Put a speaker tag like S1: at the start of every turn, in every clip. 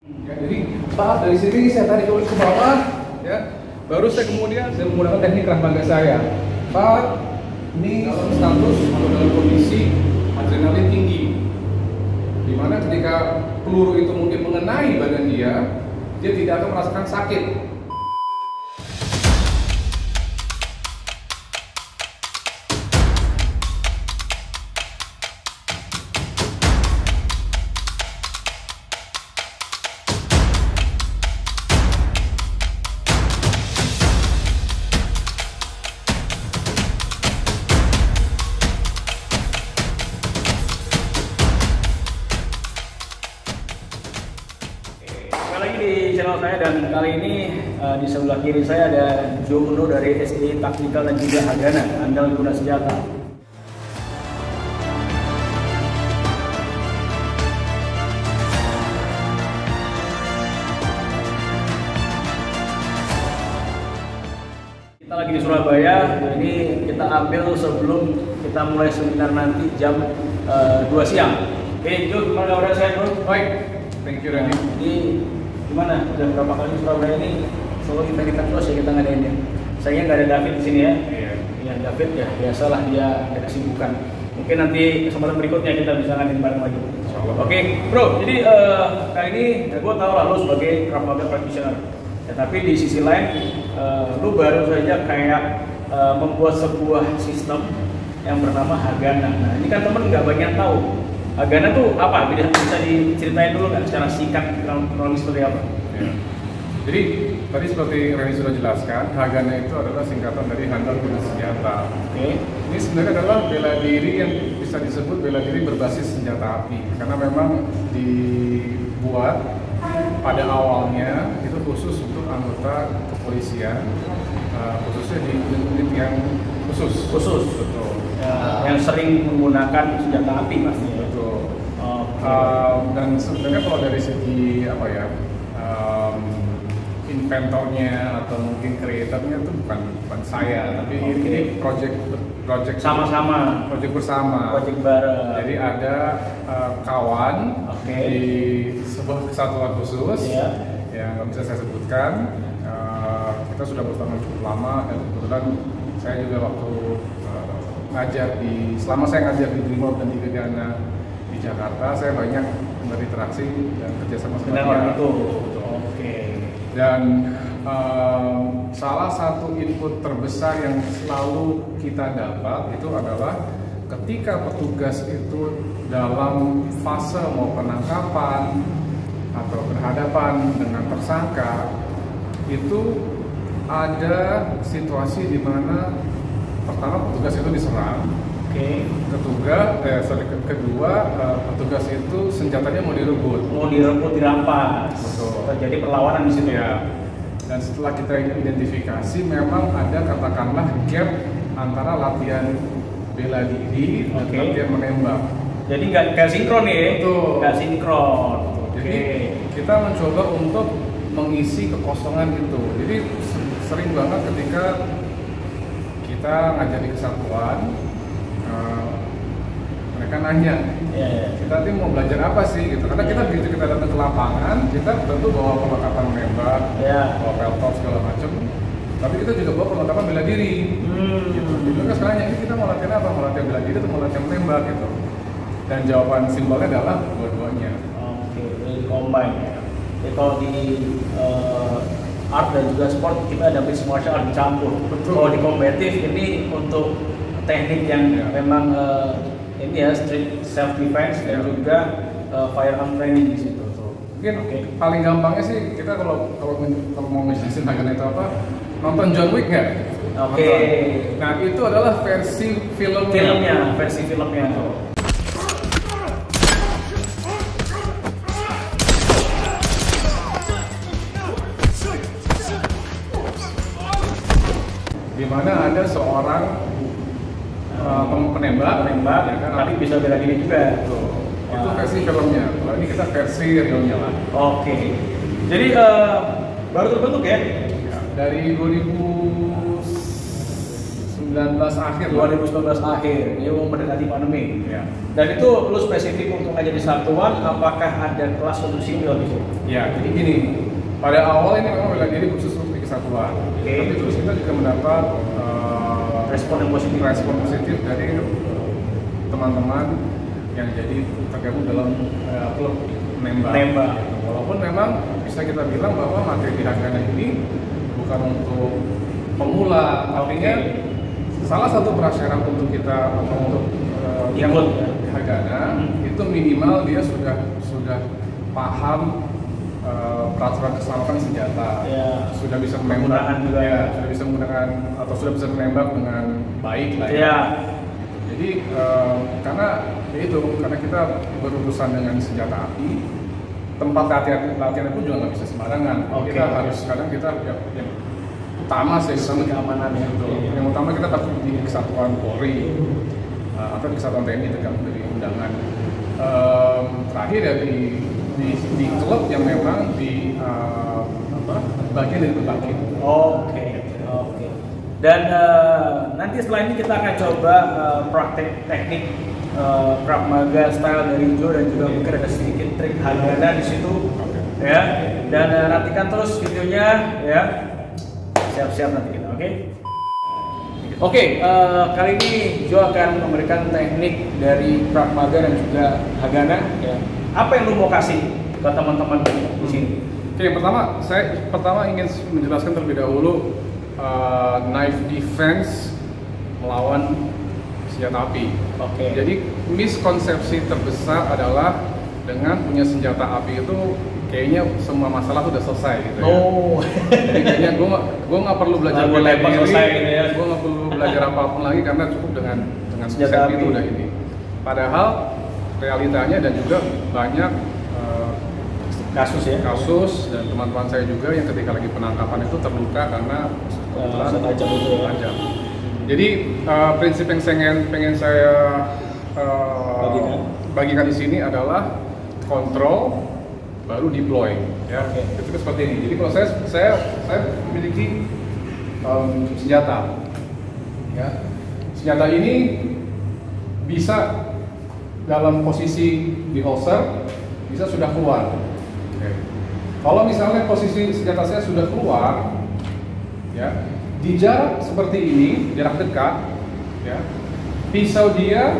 S1: Ya, jadi Pak dari sini saya tarik ke bawah, ya. Baru saya menggunakan teknik Rahmaga saya. Pak, ini dalam status atau dalam kondisi adrenalin tinggi, dimana ketika peluru itu mungkin mengenai badan dia tidak akan merasakan sakit.
S2: Lagi di channel saya, dan kali ini di sebelah kiri saya ada Jono dari SDI Taktikal dan juga Hagana, Andal Guna Senjata. Kita lagi di Surabaya, ini kita ambil sebelum kita mulai seminar nanti jam 2 siang. Oke, Jo, gimana kabar saya, Bro?
S1: Baik, thank you Randy.
S2: Jadi gimana? Udah berapa kali Surabaya ini selalu kita terus ya kita ngadainnya. Sayangnya nggak ada David di sini ya. Iya, David ya biasalah, dia ada kesibukan. Mungkin nanti kesempatan berikutnya kita bisa ngadain bareng lagi. Oke, Bro. Jadi kali ini ya, gue tahu lah lo sebagai Krav Maga practitioner. Ya, tapi di sisi lain lo baru saja kayak membuat sebuah sistem yang bernama Hagana. Nah, ini kan temen nggak banyak tahu. Hagana tuh apa? Bisa diceritain dulu nggak secara singkat kronologis seperti apa?
S1: Ya. Jadi tadi seperti Reni sudah jelaskan, Hagana itu adalah singkatan dari Handal Guna Senjata.
S2: Oke.
S1: Ini sebenarnya adalah bela diri yang bisa disebut bela diri berbasis senjata api, karena memang dibuat pada awalnya itu khusus untuk anggota kepolisian, khususnya di unit yang khusus.
S2: Betul. Yang sering menggunakan senjata api pastinya.
S1: Betul.
S2: Okay.
S1: Dan sebenarnya kalau dari segi apa ya, inventornya atau mungkin kreatornya itu bukan saya, tapi ini project
S2: sama-sama,
S1: project bersama,
S2: project bareng.
S1: Jadi ada kawan di sebuah kesatuan khusus yang nggak bisa saya sebutkan. Kita sudah bersama cukup lama, dan kebetulan saya juga waktu ngajar selama saya ngajar di Brimob dan di Gegana di Jakarta, saya banyak berinteraksi dan kerjasama sama dia.
S2: Oke.
S1: Dan salah satu input terbesar yang selalu kita dapat itu adalah ketika petugas itu dalam fase mau penangkapan atau berhadapan dengan tersangka, itu ada situasi di mana pertama petugas itu diserang, kedua petugas itu senjatanya mau direbut, dirampas.
S2: Betul. Terjadi perlawanan di situ
S1: ya. Dan setelah kita identifikasi, memang ada katakanlah gap antara latihan bela diri dan latihan menembak.
S2: Jadi nggak sinkron ya?
S1: Betul.
S2: Nggak sinkron.
S1: Jadi kita mencoba untuk mengisi kekosongan itu. Jadi sering banget ketika kita ngajar di kesatuan, mereka nanya, kita nanti mau belajar apa sih gitu. Karena kita begitu kita datang ke lapangan, kita tentu bawa perlengkapan menembak, bawa peltor segala macam. Tapi kita juga bawa perlengkapan bela diri. Gitu. Jadi mereka sekarang nanya, ini kita mau latihan apa? Mau latihan bela diri atau mau latihan menembak gitu. Dan jawaban simpelnya adalah dua-duanya.
S2: Oke, jadi combine ya. Jadi kalau di art dan juga sport kita ada mixed martial art dicampur. Kalau di kompetitif ini untuk teknik yang memang ini ya street self defense dan juga firearm training di situ.
S1: Mungkin paling gampangnya sih kita kalau mau ngejelasin Hagana itu apa, nonton John Wick nggak?
S2: Oke.
S1: Nah itu adalah versi filmnya.
S2: Versi filmnya.
S1: Di mana ada seorang penembak ya kan,
S2: tapi bisa bela diri juga.
S1: Itu versi filmnya. Kalau ini kita versi realnya lah.
S2: Oke. Jadi baru terbentuk ya?
S1: Dari 2019 akhir.
S2: 2019 akhir, ya mau mendekati pandemi.
S1: Ya.
S2: Dan itu lu spesifik untuk ngajar di satuan, apakah ada kelas untuk sipil di situ?
S1: Ya, jadi gini, pada awal ini memang bela diri khusus untuk di kesatuan. Tapi terus kita juga mendapat
S2: respon yang positif.
S1: Respon positif dari teman-teman yang jadi tergabung dalam klub menembak. Walaupun memang bisa kita bilang bahwa materi Hagana ini bukan untuk pemula, artinya salah satu prasyarat untuk kita untuk
S2: ikut
S1: Hagana itu minimal dia sudah paham peraturan keselamatan senjata, sudah bisa menembak, sudah bisa menggunakan atau sudah bisa menembak dengan baik lah ya. Jadi karena kita berurusan dengan senjata api, tempat latihan pun juga nggak bisa sembarangan. Kita harus yang utama sih keamanan itu. Yang utama kita pasti di kesatuan Polri atau di kesatuan TNI tergantung dari undangan. Terakhir ya di klub yang memang di bagian dari berbakti.
S2: Oke. Dan nanti setelah ini kita akan coba praktek teknik Krav Maga style dari Joe dan juga mungkin ada sedikit trik Hagana di situ, ya. Dan nantikan terus videonya, ya. Siap-siap nanti kita, oke? Oke, kali ini Joe akan memberikan teknik dari Krav Maga dan juga Hagana, ya. Apa yang lu mau kasih ke teman-teman di sini?
S1: Oke, yang pertama ingin menjelaskan terlebih dahulu knife defense melawan senjata api. Jadi miskonsepsi terbesar adalah dengan punya senjata api itu kayaknya semua masalah sudah selesai gitu ya. Jadi kayaknya gue nggak perlu belajar bela diri, gue nggak perlu belajar apapun lagi karena cukup dengan senjata itu udah ini. Padahal realitanya dan juga banyak kasus dan teman-teman saya juga yang ketika lagi penangkapan itu terluka karena tajam. Jadi prinsip yang pengen saya bagikan di sini adalah kontrol baru deploy, ya. Itu seperti ini. Jadi kalau saya memiliki senjata, ya. Senjata ini bisa dalam posisi di holster, bisa sudah keluar. Kalau misalnya posisi senjata saya sudah keluar, ya, di jarak seperti ini, jarak dekat, ya, pisau dia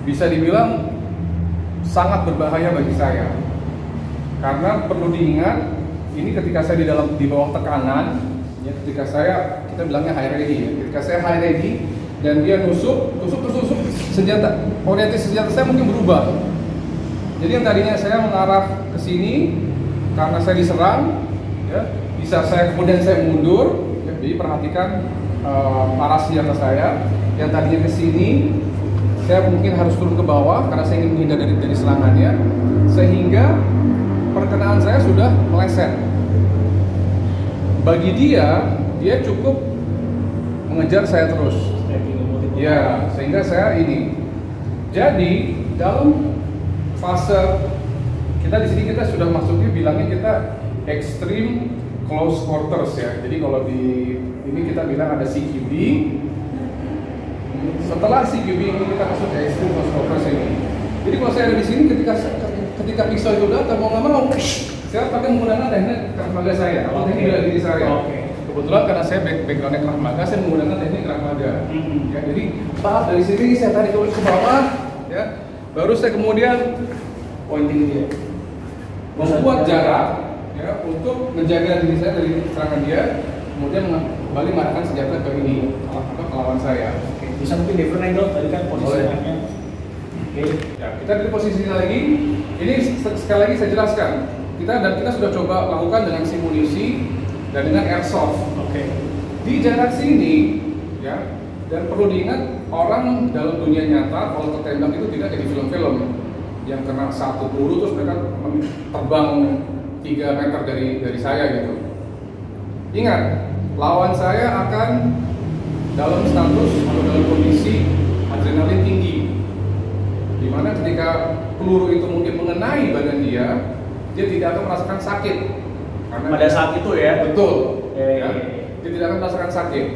S1: bisa dibilang sangat berbahaya bagi saya. Karena perlu diingat, ini ketika saya di bawah tekanan, ya, ketika kita bilangnya high ready, ya, ketika saya high ready dan dia tusuk senjata, orientasi senjata saya mungkin berubah. Jadi yang tadinya saya mengarah ke sini karena saya diserang, ya, bisa kemudian saya mundur, ya, jadi perhatikan arah senjata saya. Yang tadinya ke sini, saya mungkin harus turun ke bawah karena saya ingin menghindar dari serangannya, sehingga perkenaan saya sudah meleset. Bagi dia cukup mengejar saya terus, ya, sehingga saya ini. Jadi dalam fase kita di sini kita sudah masuknya bilangnya kita extreme close quarters, ya. Jadi kalau di ini kita bilang ada CQB. Setelah CQB ini kita masuk ke extreme close quarters ini. Jadi kalau saya ada di sini ketika pisau itu datang mau nggak mau, saya pakai menggunakan teknik Krav Maga saya atau teknik bela diri saya. Kebetulan karena saya backgroundnya Krav Maga, saya menggunakan teknik Krav Maga. Ya, jadi dari sini saya tarik ke bawah, ya. Baru saya kemudian pointing dia, membuat jarak, ya, untuk menjaga diri saya dari serangan dia, kemudian kembali mengarahkan senjata ke ini, ke lawan saya.
S2: Bisa mungkin different angle tadi kan posisinya.
S1: Ya, kita dari posisi lagi. Ini sekali lagi saya jelaskan. Kita sudah coba lakukan dengan simunisi dan dengan airsoft. Di jarak sini, ya. Dan perlu diingat, orang dalam dunia nyata kalau tertembak itu tidak jadi film-film yang kena satu peluru terus mereka terbang 3 meter dari saya gitu. Ingat, lawan saya akan dalam status atau dalam kondisi adrenalin tinggi, dimana ketika peluru itu mungkin mengenai badan dia tidak akan merasakan sakit.
S2: Karena pada saat itu, ya.
S1: Betul. Dia tidak akan merasakan sakit.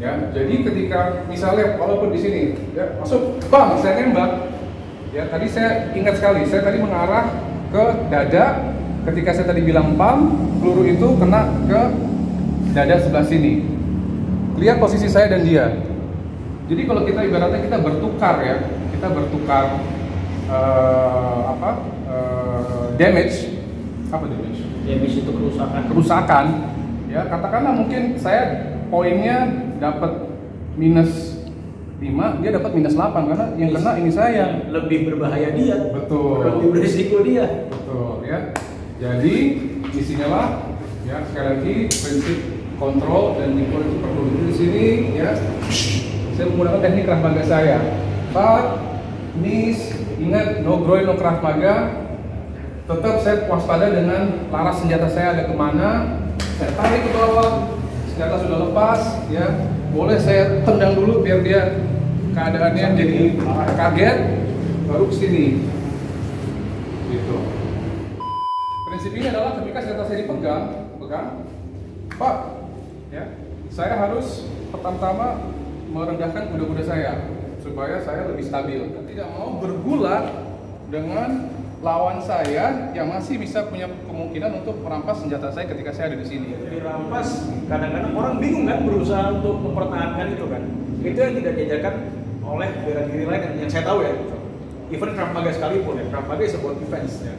S1: Ya, jadi ketika misalnya walaupun di sini ya masuk, bang, saya nembak. Ya, tadi saya ingat sekali, saya tadi mengarah ke dada. Ketika saya tadi bilang pam, peluru itu kena ke dada sebelah sini. Lihat posisi saya dan dia. Jadi kalau kita ibaratnya kita bertukar ya, kita bertukar damage. Apa damage?
S2: Damage itu kerusakan.
S1: Kerusakan. Ya, katakanlah mungkin saya poinnya dapat minus 5, dia dapat minus 8 karena yang kena ini saya.
S2: Lebih berbahaya dia.
S1: Betul.
S2: Lebih berisiko dia.
S1: Betul ya. Jadi disinilah ya sekali lagi prinsip kontrol dan nikul itu perlu di sini ya. Saya menggunakan teknik Krav Maga saya. Pak, knees, ingat no groin, no Krav Maga. Tetap saya waspada dengan laras senjata saya ada kemana. Saya tarik ke bawah, senjata sudah lepas ya. Boleh saya tendang dulu biar dia keadaannya jadi kaget, baru ke sini. Gitu. Prinsip ini adalah ketika senjata saya dipegang, Pak, ya, saya harus pertama-tama merendahkan kuda-kuda saya supaya saya lebih stabil. Tidak mau bergulat dengan lawan saya yang masih bisa punya kemungkinan untuk merampas senjata saya ketika saya ada di sini.
S2: Dirampas, kadang-kadang orang bingung kan berusaha untuk mempertahankan itu kan. Itu yang tidak diajarkan oleh bela diri lain yang saya tahu ya. Even Krav Maga sekalipun ya, Krav Maga is about defense ya.